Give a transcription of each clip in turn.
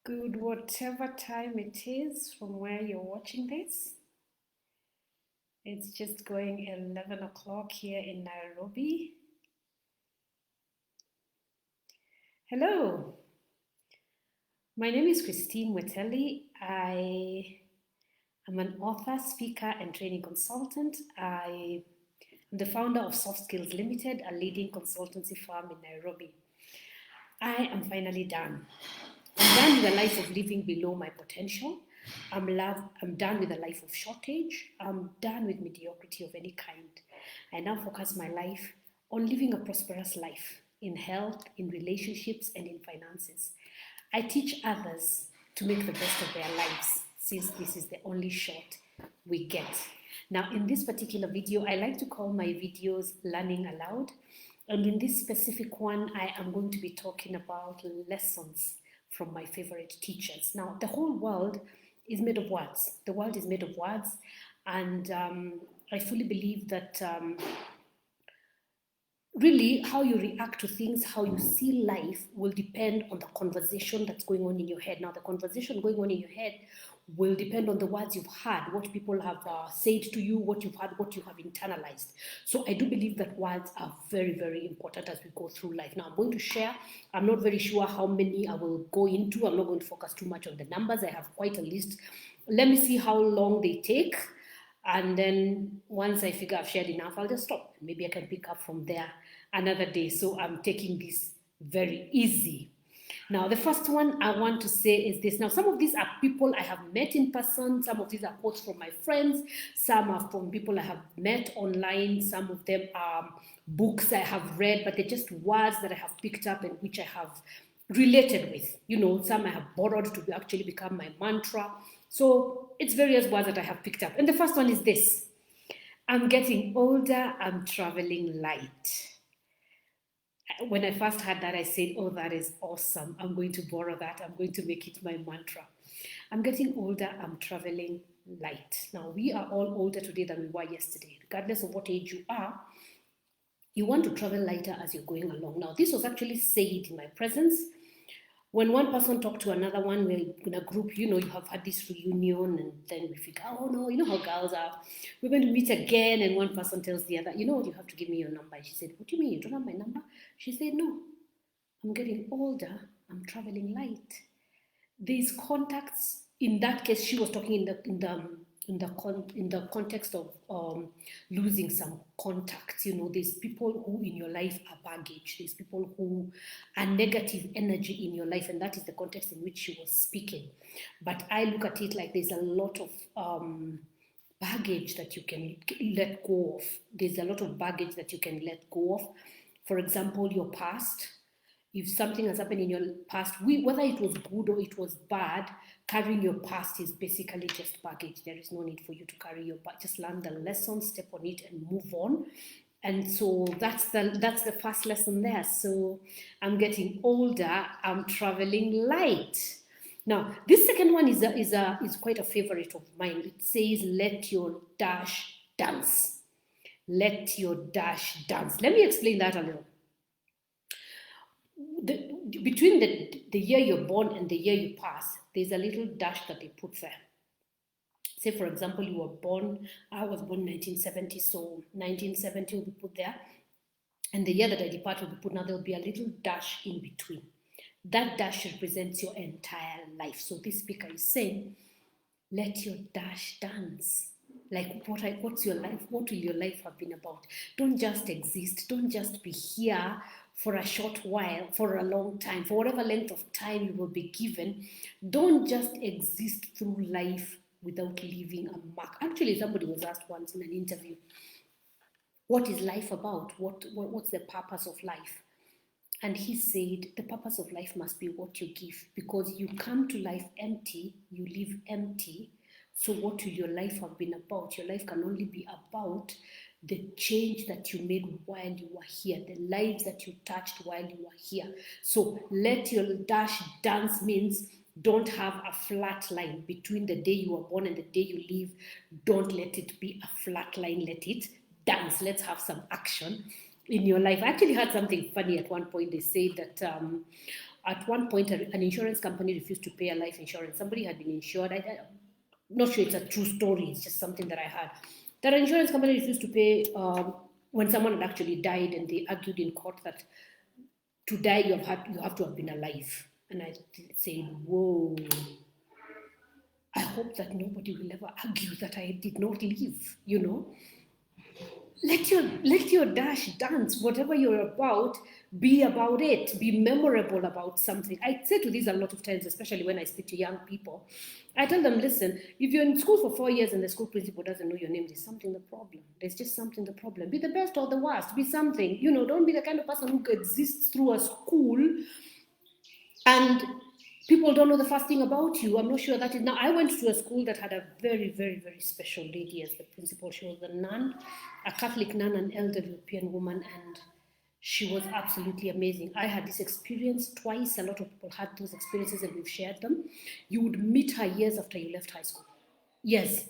Good, whatever time it is from where you're watching this. It's just going 11 o'clock here in Nairobi. Hello, my name is Mweteeli. I am an author, speaker, and training consultant. I am the founder of Soft Skills Limited, a leading consultancy firm in Nairobi. I am finally done. I'm done with a life of living below my potential. I'm done with a life of shortage. I'm done with mediocrity of any kind. I now focus my life on living a prosperous life in health, in relationships, and in finances. I teach others to make the best of their lives since this is the only shot we get. Now, in this particular video, I like to call my videos Learning Aloud. And in this specific one, I am going to be talking about lessons from my favorite teachers. Now, the whole world is made of words. The world is made of words. And I fully believe that really how you react to things, how you see life will depend on the conversation that's going on in your head. Now, the conversation going on in your head will depend on the words you've heard, what people have said to you, what you've heard, what you have internalized. So I do believe that words are very, very important as we go through life. Now, I'm going to share. I'm not very sure how many I will go into. I'm not going to focus too much on the numbers. I have quite a list. Let me see how long they take. And then once I figure I've shared enough, I'll just stop. Maybe I can pick up from there another day. So I'm taking this very easy. Now, the first one I want to say is this. Now, some of these are people I have met in person. Some of these are quotes from my friends. Some are from people I have met online. Some of them are books I have read, but they're just words that I have picked up and which I have related with. Some I have borrowed to actually become my mantra. So it's various words that I have picked up. And the first one is this: I'm getting older, I'm traveling light. When I first heard that, I said, oh, that is awesome. I'm going to borrow that. I'm going to make it my mantra. I'm getting older, I'm traveling light. Now, we are all older today than we were yesterday. Regardless of what age you are, you want to travel lighter as you're going along. Now, this was actually said in my presence. When one person talked to another one, we're in a group, you have had this reunion, and then we figure, oh no, you know how girls are. We're going to meet again, and one person tells the other, you know what, you have to give me your number. And she said, what do you mean, you don't have my number? She said, no, I'm getting older, I'm traveling light. These contacts, in that case, she was talking in the context of losing some contacts. There's people who in your life are baggage. There's people who are negative energy in your life, and that is the context in which she was speaking. But I look at it like there's a lot of baggage that you can let go of. There's a lot of baggage that you can let go of. For example, your past. If something has happened in your past, whether it was good or it was bad, carrying your past is basically just baggage. There is no need for you to carry your past. Just learn the lesson, step on it, and move on. And so that's the first lesson there. So I'm getting older. I'm traveling light. Now, this second one is quite a favorite of mine. It says, "Let your dash dance." Let your dash dance. Let me explain that a little. Between the year you're born and the year you pass, there's a little dash that they put there. Say, for example, I was born 1970, so 1970 will be put there. And the year that I depart will be put. Now, there will be a little dash in between. That dash represents your entire life. So this speaker is saying, let your dash dance. Like, what's your life? What will your life have been about? Don't just exist. Don't just be here for a short while, for a long time, for whatever length of time you will be given. Don't just exist through life without leaving a mark. Actually, somebody was asked once in an interview, what is life about? What's the purpose of life? And he said, the purpose of life must be what you give, because you come to life empty, you leave empty. So what will your life have been about? Your life can only be about the change that you made while you were here, the lives that you touched while you were here. So let your dash dance means don't have a flat line between the day you were born and the day you leave. Don't let it be a flat line. Let it dance. Let's have some action. in your life. I actually had something funny at one point. They said that at one point an insurance company refused to pay a life insurance. Somebody had been insured. I'm not sure it's a true story. It's just something that I heard. That an insurance company refused to pay when someone had actually died, and they argued in court that to die you have to have been alive. And I said, whoa. I hope that nobody will ever argue that I did not live, you know. Let your dash dance. Whatever you're about, be about it. Be memorable about something. I say to this a lot of times, especially when I speak to young people. I tell them, listen, if you're in school for 4 years and the school principal doesn't know your name, there's something the problem. There's just something the problem. Be the best or the worst. Be something. You know, don't be the kind of person who exists through a school and people don't know the first thing about you. I'm not sure that is now. I went to a school that had a very, very, very special lady as the principal. She was a nun, a Catholic nun, an elderly European woman, and she was absolutely amazing. I had this experience twice. A lot of people had those experiences, and we've shared them. You would meet her years after you left high school. Yes.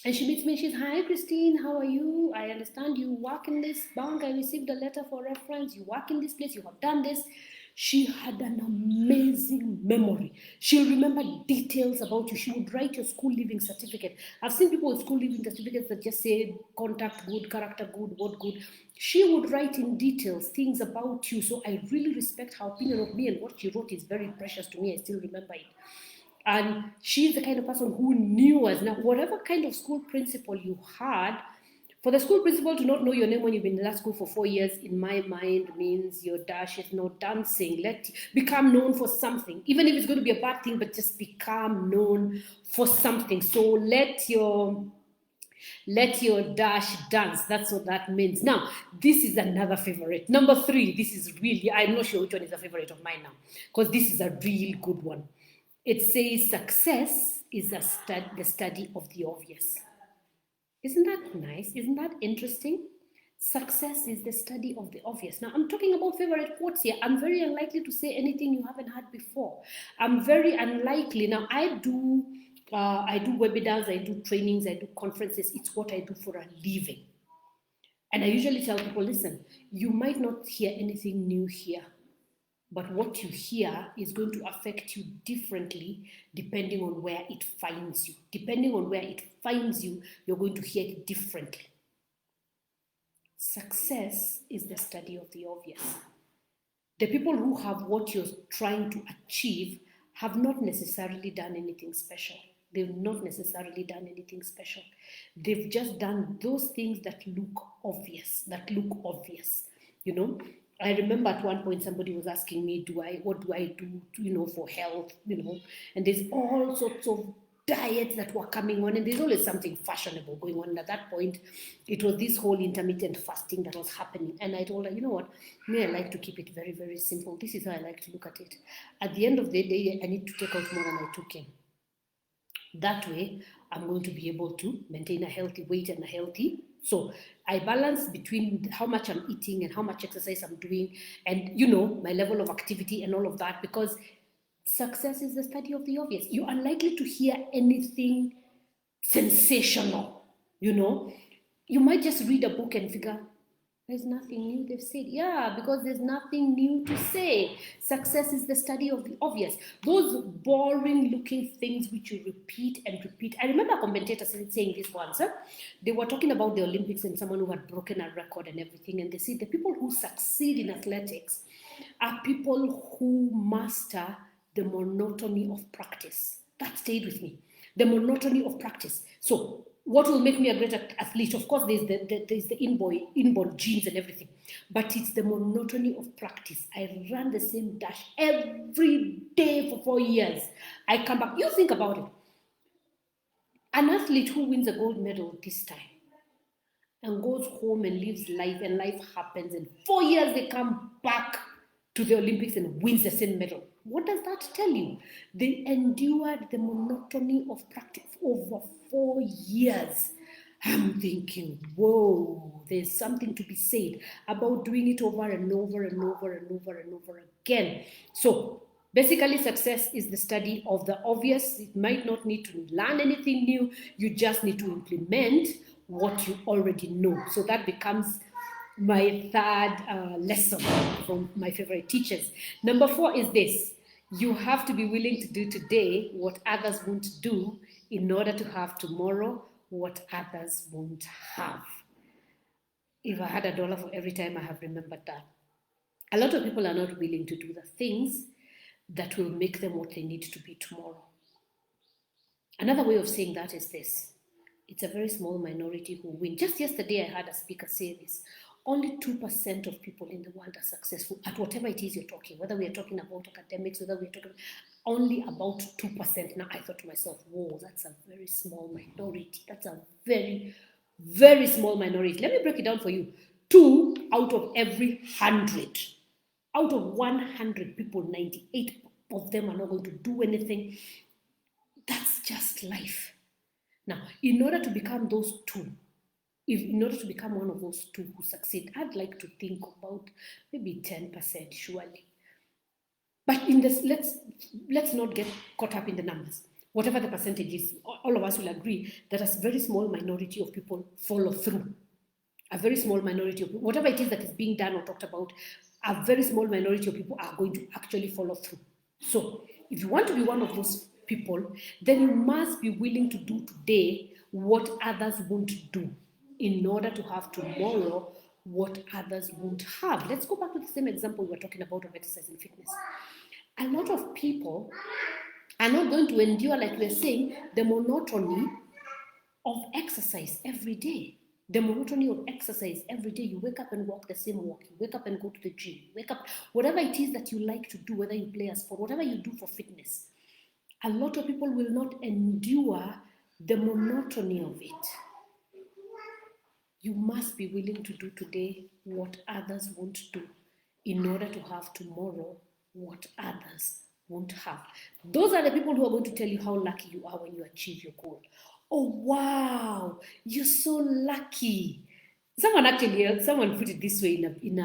And she meets me, she's, hi, Christine, how are you? I understand you work in this bank. I received a letter for reference. You work in this place. You have done this. She had an amazing memory. She'll remember details about you. She would write your school leaving certificate. I've seen people with school leaving certificates that just say contact good, character good, what good. She would write in details things about you. So I really respect her opinion of me, and what she wrote is very precious to me. I still remember it. And she's the kind of person who knew us. Now, whatever kind of school principal you had, for the school principal to not know your name when you've been in that school for 4 years, in my mind, means your dash is not dancing. Become known for something, even if it's going to be a bad thing, but just become known for something. So let your dash dance. That's what that means. Now, this is another favorite. Number 3. This is really, I'm not sure which one is a favorite of mine now, because this is a real good one. It says success is the study of the obvious. Isn't that nice? Isn't that interesting? Success is the study of the obvious. Now, I'm talking about favorite quotes here. I'm very unlikely to say anything you haven't heard before. I'm very unlikely. Now, I do webinars, I do trainings, I do conferences. It's what I do for a living. And I usually tell people, listen, you might not hear anything new here, but what you hear is going to affect you differently depending on where it finds you. Depending on where it finds you, you're going to hear it differently. Success is the study of the obvious. The people who have what you're trying to achieve have not necessarily done anything special. They've not necessarily done anything special. They've just done those things that look obvious, you know. I remember at one point somebody was asking me, what do I do, for health, and there's all sorts of diets that were coming on, and there's always something fashionable going on. And at that point, it was this whole intermittent fasting that was happening. And I told her, you know what, me, I like to keep it very, very simple. This is how I like to look at it. At the end of the day, I need to take out more than I took in. That way, I'm going to be able to maintain a healthy weight and a healthy. So I balance between how much I'm eating and how much exercise I'm doing, and my level of activity and all of that, because success is the study of the obvious. You're unlikely to hear anything sensational. You might just read a book and figure, there's nothing new they've said. Yeah, because there's nothing new to say. Success is the study of the obvious. Those boring looking things which you repeat and repeat. I remember a commentator saying this once. They were talking about the Olympics and someone who had broken a record and everything. And they said the people who succeed in athletics are people who master the monotony of practice. That stayed with me. The monotony of practice. So what will make me a great athlete? Of course, there's the inborn genes and everything, but it's the monotony of practice. I ran the same dash every day for 4 years. I come back. You think about it. An athlete who wins a gold medal this time and goes home and lives life, and life happens, and 4 years they come back to the Olympics and wins the same medal. What does that tell you? They endured the monotony of practice over 4 years. I'm thinking, whoa, there's something to be said about doing it over and over and over and over and over again. So basically, success is the study of the obvious. It might not need to learn anything new. You just need to implement what you already know. So that becomes my third lesson from my favorite teachers. Number 4 is this: you have to be willing to do today what others won't do in order to have tomorrow what others won't have. If I had $1 for every time I have remembered that. A lot of people are not willing to do the things that will make them what they need to be tomorrow. Another way of saying that is this: it's a very small minority who win. Just yesterday, I had a speaker say this: only 2% of people in the world are successful at whatever it is you're talking, whether we are talking about academics, whether we're talking only about 2%. Now, I thought to myself, whoa, that's a very small minority. That's a very, very small minority. Let me break it down for you. 2 out of every 100. Out of 100 people, 98 of them are not going to do anything. That's just life. Now, in order to become those 2, in order to become one of those 2 who succeed, I'd like to think about maybe 10%, surely. But in this, let's not get caught up in the numbers. Whatever the percentage is, all of us will agree that a very small minority of people follow through. A very small minority of people, whatever it is that is being done or talked about, a very small minority of people are going to actually follow through. So, if you want to be one of those people, then you must be willing to do today what others won't do in order to have tomorrow what others won't have. Let's go back to the same example we were talking about of exercise and fitness. A lot of people are not going to endure, like we're saying, the monotony of exercise every day. The monotony of exercise every day. You wake up and walk the same walk. You wake up and go to the gym. You wake up, whatever it is that you like to do, whether you play a sport, whatever you do for fitness. A lot of people will not endure the monotony of it. You must be willing to do today what others won't do in order to have tomorrow what others won't have. Those are the people who are going to tell you how lucky you are when you achieve your goal. Oh, wow, you're so lucky. Someone put it this way in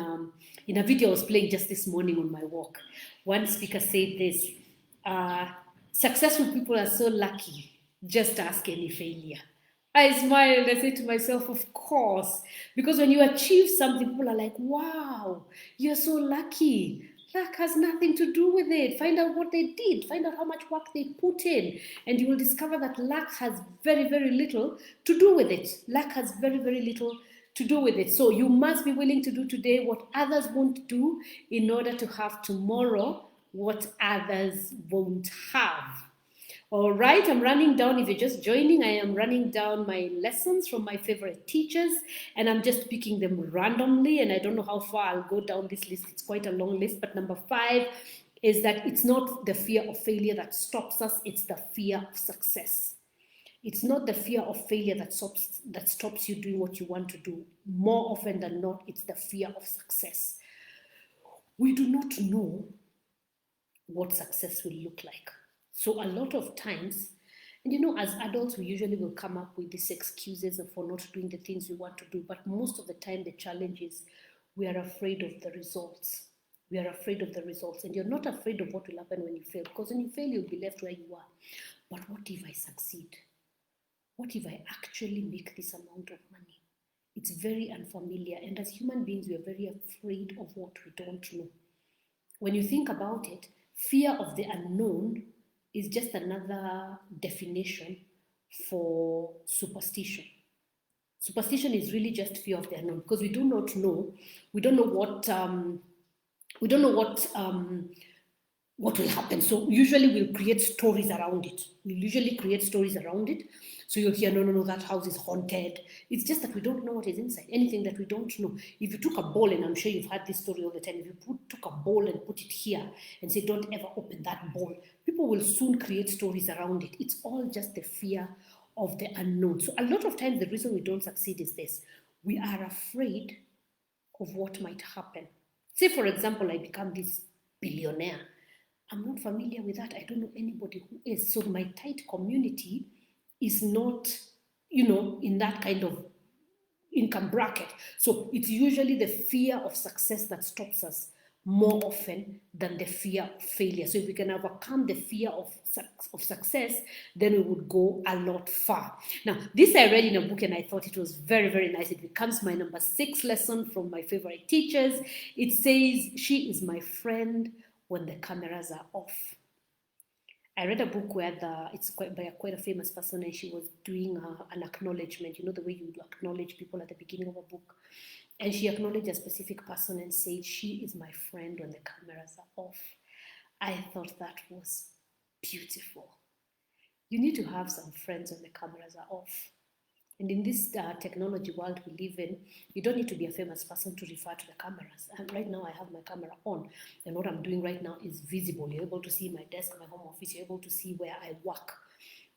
a video I was playing just this morning on my walk. One speaker said this: successful people are so lucky, just ask any failure. I smiled. I said to myself, of course, because when you achieve something, people are like, wow, you're so lucky. Luck has nothing to do with it. Find out what they did. Find out how much work they put in. And you will discover that luck has very, very little to do with it. Luck has very, very little to do with it. So you must be willing to do today what others won't do in order to have tomorrow what others won't have. All right, I'm running down. If you're just joining, I am running down my lessons from my favorite teachers, and I'm just picking them randomly. And I don't know how far I'll go down this list. It's quite a long list. But number 5 is that it's not the fear of failure that stops us, it's the fear of success. It's not the fear of failure that stops you doing what you want to do. More often than not, it's the fear of success. We do not know what success will look like. So a lot of times, and as adults, we usually will come up with these excuses for not doing the things we want to do. But most of the time, the challenge is we are afraid of the results. We are afraid of the results. And you're not afraid of what will happen when you fail. Because when you fail, you'll be left where you are. But what if I succeed? What if I actually make this amount of money? It's very unfamiliar. And as human beings, we are very afraid of what we don't know. When you think about it, fear of the unknown is just another definition for superstition. Superstition is really just fear of the unknown, because we do not know. We don't know what will happen. So usually we'll create stories around it. So you'll hear, no, that house is haunted. It's just that we don't know what is inside. Anything that we don't know. If you took a ball, and I'm sure you've had this story all the time, if you took a ball and put it here and say, don't ever open that ball, people will soon create stories around it. It's all just the fear of the unknown. So a lot of times the reason we don't succeed is this: we are afraid of what might happen. Say, for example, I become this billionaire. I'm not familiar with that. I don't know anybody who is. So my tight community is not, in that kind of income bracket. So it's usually the fear of success that stops us more often than the fear of failure. So if we can overcome the fear of success, then we would go a lot far. Now, this I read in a book and I thought it was very, very nice. It becomes my number 6 lesson from my favorite teachers. It says, she is my friend when the cameras are off. I read a book where it's quite a famous person, and she was doing an acknowledgement. You know, the way you acknowledge people at the beginning of a book. And she acknowledged a specific person and said, she is my friend when the cameras are off. I thought that was beautiful. You need to have some friends when the cameras are off. And in this technology world we live in, you don't need to be a famous person to refer to the cameras. And right now I have my camera on, and what I'm doing right now is visible. You're able to see my desk, my home office, you're able to see where I work.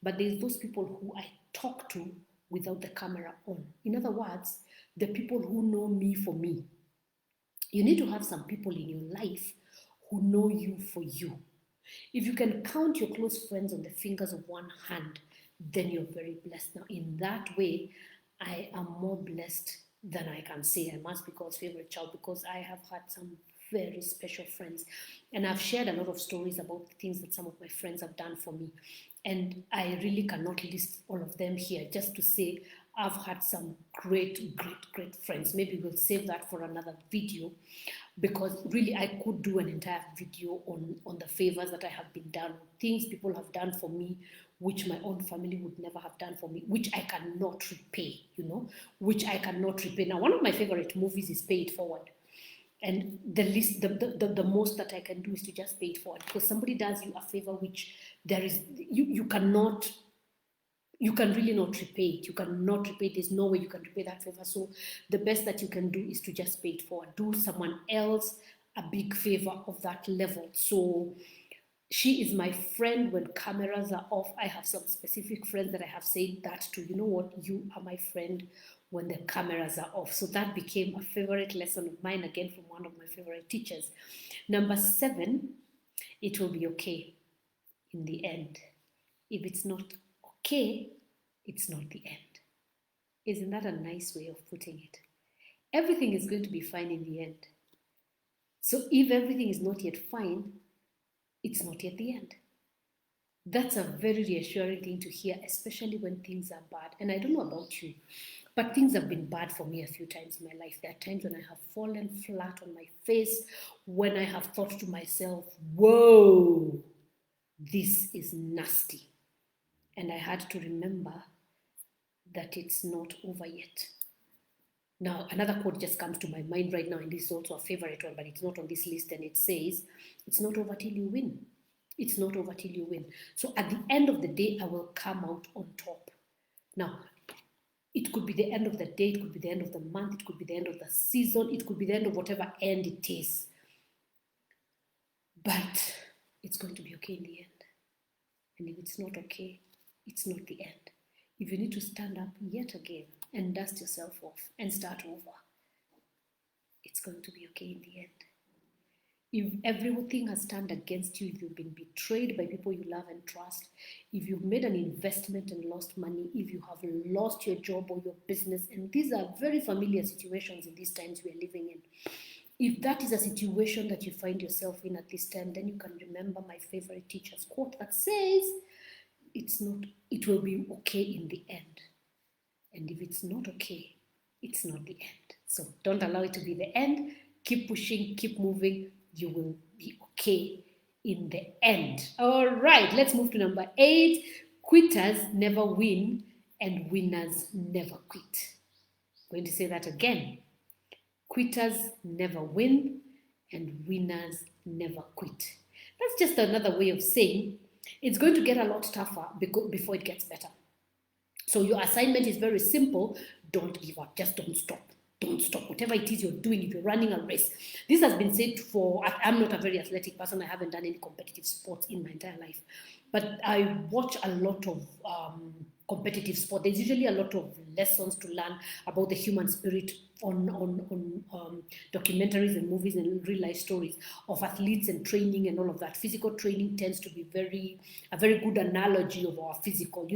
But there's those people who I talk to without the camera on. In other words, the people who know me for me. You need to have some people in your life who know you for you. If you can count your close friends on the fingers of one hand, then you're very blessed. Now, in that way, I am more blessed than I can say. I must be God's favorite child because I have had some very special friends. And I've shared a lot of stories about the things that some of my friends have done for me. And I really cannot list all of them here, just to say I've had some great, great, great friends. Maybe we'll save that for another video, because really I could do an entire video on the favors that I have been done, things people have done for me, which my own family would never have done for me, which I cannot repay, which I cannot repay. Now, one of my favorite movies is Pay It Forward. And the most that I can do is to just pay it forward, because somebody does you a favor which you can really not repay it. You cannot repay it. There's no way you can repay that favor. So the best that you can do is to just pay it forward. Do someone else a big favor of that level. So she is my friend when cameras are off. I have some specific friends that I have said that to. You know what? You are my friend when the cameras are off. So that became a favorite lesson of mine, again, from one of my favorite teachers. Number 7, it will be okay in the end. If it's not okay, it's not the end. Isn't that a nice way of putting it? Everything is going to be fine in the end. So if everything is not yet fine, it's not yet the end. That's a very reassuring thing to hear, especially when things are bad. And I don't know about you, but things have been bad for me a few times in my life. There are times when I have fallen flat on my face, when I have thought to myself, whoa, this is nasty. And I had to remember that it's not over yet. Now, another quote just comes to my mind right now, and this is also a favorite one, but it's not on this list, and it says, it's not over till you win. It's not over till you win. So at the end of the day, I will come out on top. Now, it could be the end of the day, it could be the end of the month, it could be the end of the season, it could be the end of whatever end it is. But it's going to be okay in the end. And if it's not okay, it's not the end. If you need to stand up yet again and dust yourself off and start over, it's going to be okay in the end. If everything has turned against you, if you've been betrayed by people you love and trust, if you've made an investment and lost money, if you have lost your job or your business, and these are very familiar situations in these times we are living in. If that is a situation that you find yourself in at this time, then you can remember my favorite teacher's quote that says, it will be okay in the end. And if it's not okay, it's not the end. So don't allow it to be the end. Keep pushing, keep moving. You will be okay in the end. All right, let's move to number 8. Quitters never win and winners never quit. I'm going to say that again. Quitters never win and winners never quit. That's just another way of saying it's going to get a lot tougher before it gets better. So your assignment is very simple. Don't give up. Just don't stop. Don't stop. Whatever it is you're doing, if you're running a race. This has been said I'm not a very athletic person. I haven't done any competitive sports in my entire life. But I watch a lot of competitive sport. There's usually a lot of lessons to learn about the human spirit on documentaries and movies and real life stories of athletes and training and all of that. Physical training tends to be a very good analogy of our physical,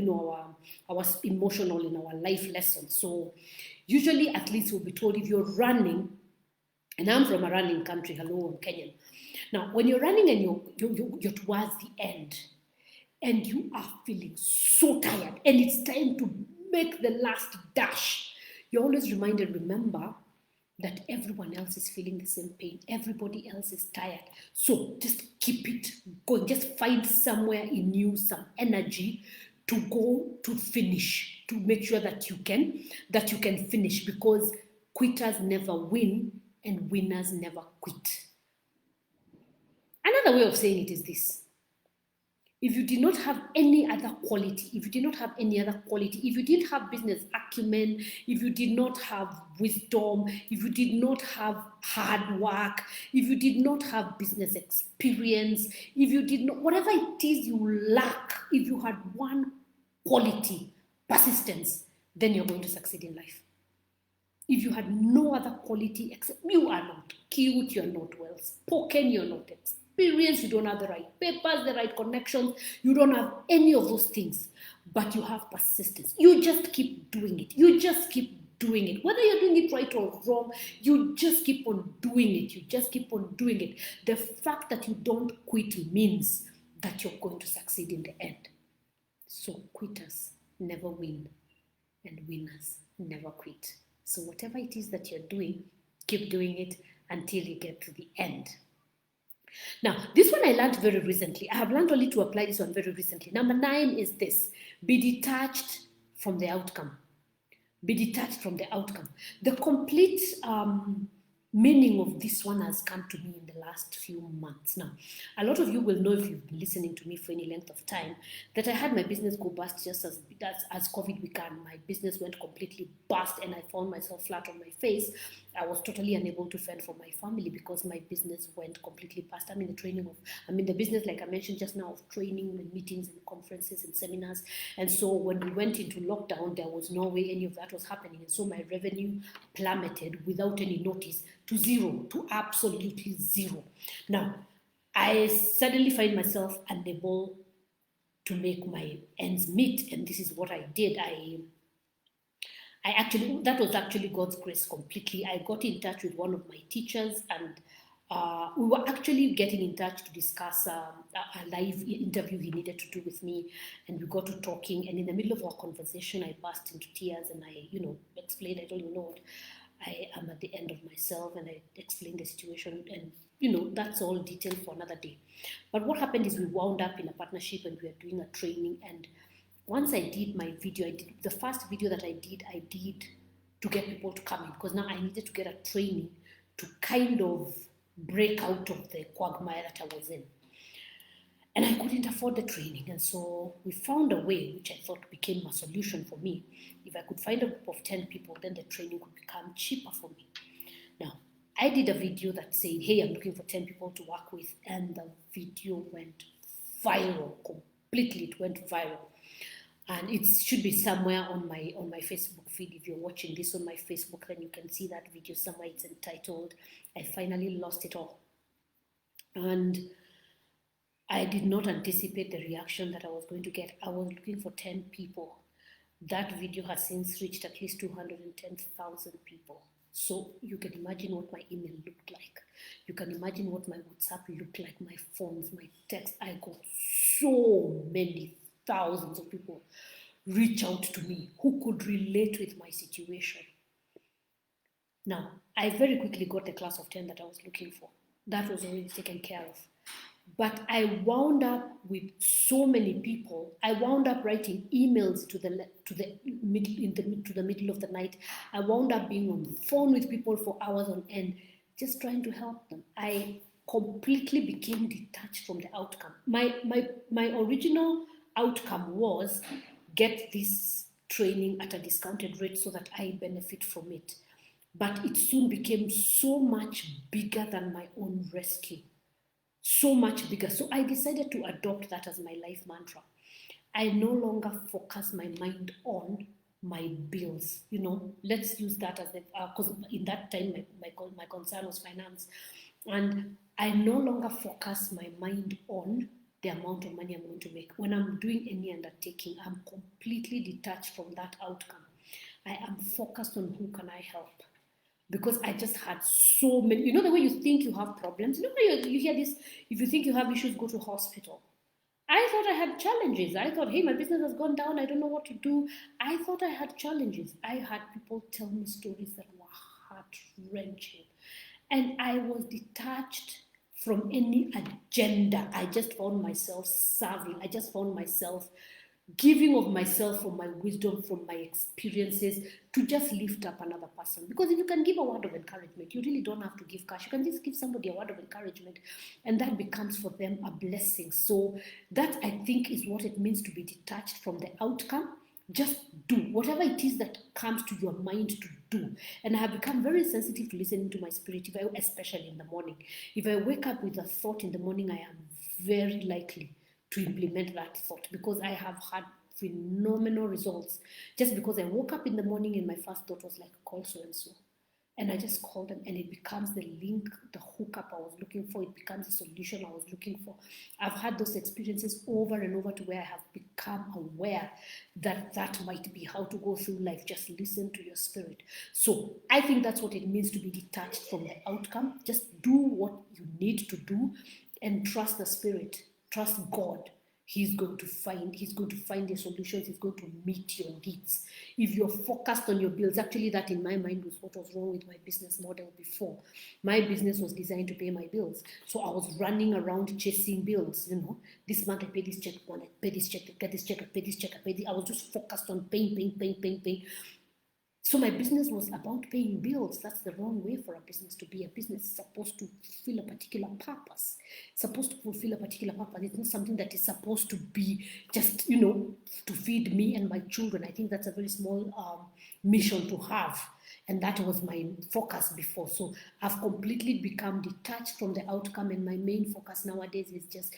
our emotional and our life lessons. So usually athletes will be told, if you're running And I'm from a running country. Hello, I'm Kenyan. Now, when you're running and you're towards the end, and you are feeling so tired, and it's time to make the last dash, you're always reminded, remember that everyone else is feeling the same pain. Everybody else is tired. So just keep it going. Just find somewhere in you some energy to go to finish, to make sure that you can finish, because quitters never win and winners never quit. Another way of saying it is this: if you did not have any other quality, if you did not have any other quality, if you didn't have business acumen, if you did not have wisdom, if you did not have hard work, if you did not have business experience, if you did not, whatever it is you lack, if you had one quality, persistence, then you're going to succeed in life. If you had no other quality except you are not cute, you're not well spoken, you're not experienced, you don't have the right papers, the right connections, you don't have any of those things, but you have persistence. You just keep doing it. You just keep doing it. Whether you're doing it right or wrong, you just keep on doing it. You just keep on doing it. The fact that you don't quit means that you're going to succeed in the end. So quitters never win and winners never quit. So whatever it is that you're doing, keep doing it until you get to the end. Now, this one I learned very recently. I have learned only to apply this one very recently. Number 9 is this: be detached from the outcome. Be detached from the outcome. The complete meaning of this one has come to me in the last few months. Now, a lot of you will know, if you've been listening to me for any length of time, that I had my business go bust just as COVID began. My business went completely bust and I found myself flat on my face. I was totally unable to fend for my family because my business went completely bust. I'm in the business, like I mentioned just now, of training and meetings and conferences and seminars. And so when we went into lockdown, there was no way any of that was happening. And so my revenue plummeted without any notice to zero, to absolutely zero. Now, I suddenly find myself unable to make my ends meet. And this is what I did. That was actually God's grace completely. I got in touch with one of my teachers, and we were actually getting in touch to discuss a live interview he needed to do with me. And we got to talking, and in the middle of our conversation, I burst into tears, and I, explained, I told him, Lord, I am at the end of myself, and I explained the situation, and that's all detail for another day. But what happened is we wound up in a partnership, and we were doing a training. And once I did my video, the first video that I did to get people to come in, because now I needed to get a training to kind of break out of the quagmire that I was in. And I couldn't afford the training. And so we found a way, which I thought became a solution for me. If I could find a group of 10 people, then the training could become cheaper for me. Now, I did a video that said, hey, I'm looking for 10 people to work with. And the video went viral completely. It went viral. And it should be somewhere on my Facebook feed. If you're watching this on my Facebook, then you can see that video somewhere. It's entitled, I Finally Lost It All. And I did not anticipate the reaction that I was going to get. I was looking for 10 people. That video has since reached at least 210,000 people. So you can imagine what my email looked like. You can imagine what my WhatsApp looked like, my phones, my text. I got so many thousands of people reach out to me who could relate with my situation. Now, I very quickly got the class of 10 that I was looking for. That was already taken care of. But I wound up with so many people. I wound up writing emails to the middle of the night. I wound up being on the phone with people for hours on end, just trying to help them. I completely became detached from the outcome. My original outcome was get this training at a discounted rate so that I benefit from it. But it soon became so much bigger than my own rescue. So much bigger. So I decided to adopt that as my life mantra. I no longer focus my mind on my bills. Let's use that as because in that time my concern was finance. And I no longer focus my mind on the amount of money I'm going to make. When I'm doing any undertaking, I'm completely detached from that outcome. I am focused on who can I help. because I just had so many. You know the way you think you have problems? You know when you hear this, if you think you have issues, go to hospital. I thought I had challenges. I thought, hey, my business has gone down. I don't know what to do. I thought I had challenges. I had people tell me stories that were heart wrenching. And I was detached from any agenda. I just found myself serving. I just found myself giving of myself from my wisdom, from my experiences, to just lift up another person. Because if you can give a word of encouragement, you really don't have to give cash. You can just give somebody a word of encouragement, and that becomes for them a blessing. So that, I think, is what it means to be detached from the outcome. Just do whatever it is that comes to your mind to do. And I have become very sensitive to listening to my spirit, especially in the morning. If I wake up with a thought in the morning, I am very likely to implement that thought, because I have had phenomenal results just because I woke up in the morning and my first thought was like, call so and so. And I just call them, and it becomes the link, the hookup I was looking for. It becomes the solution I was looking for. I've had those experiences over and over to where I have become aware that that might be how to go through life. Just listen to your spirit. So I think that's what it means to be detached from the outcome. Just do what you need to do and trust the spirit. Trust God. He's going to find the solutions. He's going to meet your needs. If you're focused on your bills, actually that in my mind was what was wrong with my business model before. My business was designed to pay my bills. So I was running around chasing bills, This month I pay this check, one I pay this check, I get this check, I pay this check, I pay this. I was just focused on paying. So my business was about paying bills. That's the wrong way for a business to be. A business is supposed to fulfill a particular purpose. It's supposed to fulfill a particular purpose. It's not something that is supposed to be just, to feed me and my children. I think that's a very small mission to have. And that was my focus before. So I've completely become detached from the outcome. And my main focus nowadays is just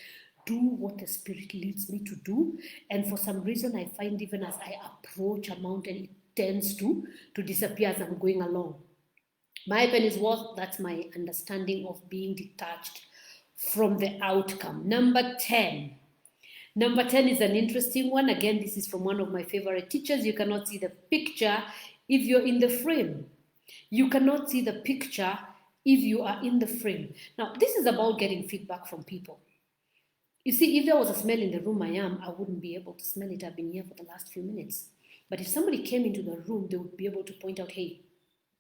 do what the spirit leads me to do. And for some reason, I find even as I approach a mountain, it tends to disappear as I'm going along. My pen is worth, that's my understanding of being detached from the outcome. Number 10. Number 10 is an interesting one. Again, this is from one of my favorite teachers. You cannot see the picture if you're in the frame. You cannot see the picture if you are in the frame. Now, this is about getting feedback from people. You see, if there was a smell in the room I wouldn't be able to smell it. I've been here for the last few minutes. But if somebody came into the room, they would be able to point out, hey,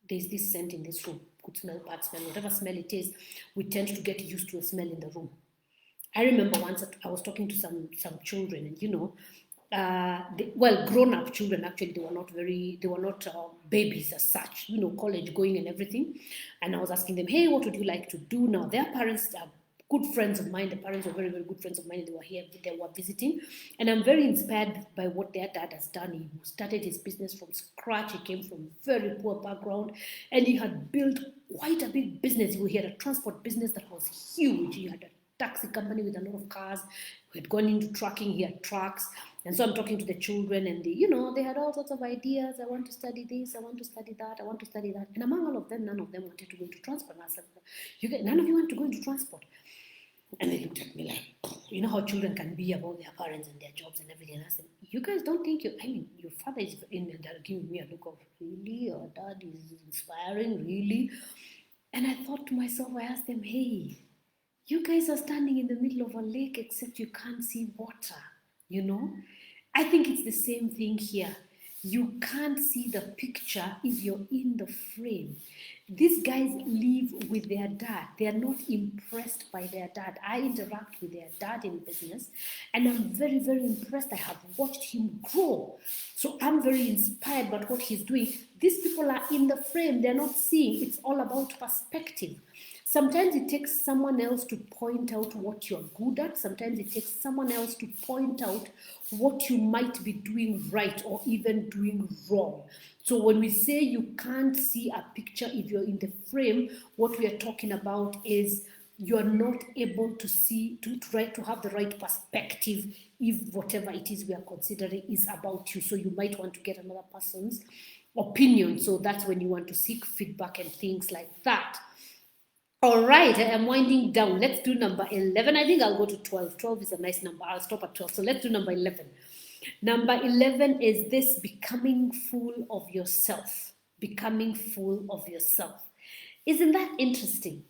there's this scent in this room. Good smell, bad smell, whatever smell it is, we tend to get used to a smell in the room. I remember once I was talking to some children, and grown-up children. Actually, they were not babies as such, college going and everything. And I was asking them, hey, what would you like to do now? Their parents are good friends of mine. The parents were very, very good friends of mine. They were here, they were visiting. And I'm very inspired by what their dad has done. He started his business from scratch. He came from a very poor background, and he had built quite a big business. He had a transport business that was huge. He had a taxi company with a lot of cars. He had gone into trucking. He had trucks. And so I'm talking to the children, and they had all sorts of ideas. I want to study this. I want to study that. I want to study that. And among all of them, none of them wanted to go into transport. And I said, none of you want to go into transport? And they looked at me like, you know how children can be about their parents and their jobs and everything. And I said, you guys don't think your father is in, and they're giving me a look of, really? Your dad is inspiring, really? And I thought to myself, I asked them, hey, you guys are standing in the middle of a lake except you can't see water, I think it's the same thing here. You can't see the picture if you're in the frame. These guys live with their dad. They are not impressed by their dad. I interact with their dad in business, and I'm very, very impressed. I have watched him grow. So I'm very inspired by what he's doing. These people are in the frame. They're not seeing. It's all about perspective. Sometimes it takes someone else to point out what you're good at. Sometimes it takes someone else to point out what you might be doing right or even doing wrong. So when we say you can't see a picture if you're in the frame, what we are talking about is you're not able to see, to try to have the right perspective if whatever it is we are considering is about you. So you might want to get another person's opinion. So that's when you want to seek feedback and things like that. All right, I am winding down. Let's do number 11. I think I'll go to 12. 12 is a nice number. I'll stop at 12. So let's do number 11. Number 11 is this: becoming full of yourself. becoming full of yourself. Isn't that interesting?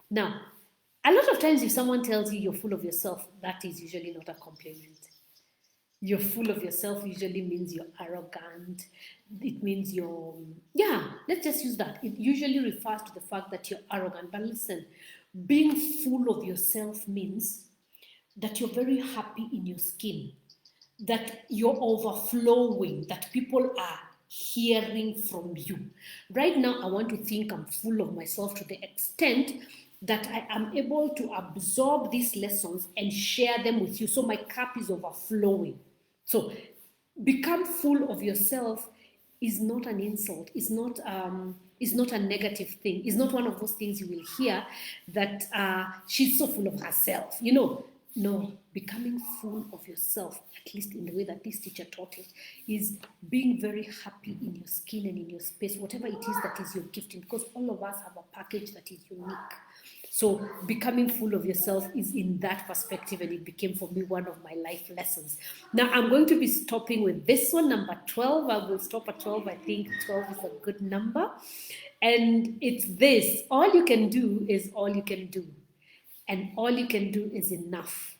Now, a lot of times if someone tells you you're full of yourself, that is usually not a compliment. You're full of yourself usually means you're arrogant. It means yeah, let's just use that. It usually refers to the fact that you're arrogant. But listen, being full of yourself means that you're very happy in your skin, that you're overflowing, that people are hearing from you. Right now, I want to think I'm full of myself to the extent that I am able to absorb these lessons and share them with you. So my cup is overflowing. So become full of yourself is not an insult. It's not a negative thing. It's not one of those things you will hear that she's so full of herself. No, becoming full of yourself, at least in the way that this teacher taught it, is being very happy in your skin and in your space, whatever it is that is your gifting, because all of us have a package that is unique. So becoming full of yourself is in that perspective, and it became for me one of my life lessons. Now I'm going to be stopping with this one, number 12. I will stop at 12. I think 12 is a good number. And it's this: all you can do is all you can do. And all you can do is enough.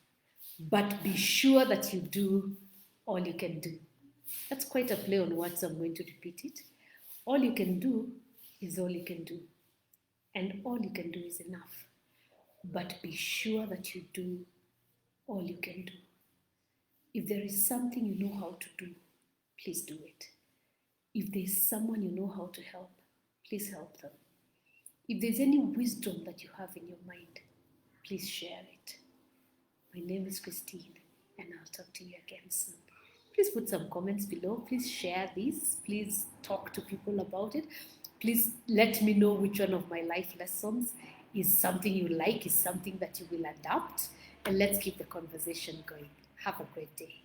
But be sure that you do all you can do. That's quite a play on words. I'm going to repeat it. All you can do is all you can do. And all you can do is enough. But be sure that you do all you can do. If there is something you know how to do, please do it. If there's someone you know how to help, please help them. If there's any wisdom that you have in your mind, please share it. My name is Christine, and I'll talk to you again soon. Please put some comments below. Please share this. Please talk to people about it. Please let me know which one of my life lessons is something you like, is something that you will adapt, and let's keep the conversation going. Have a great day.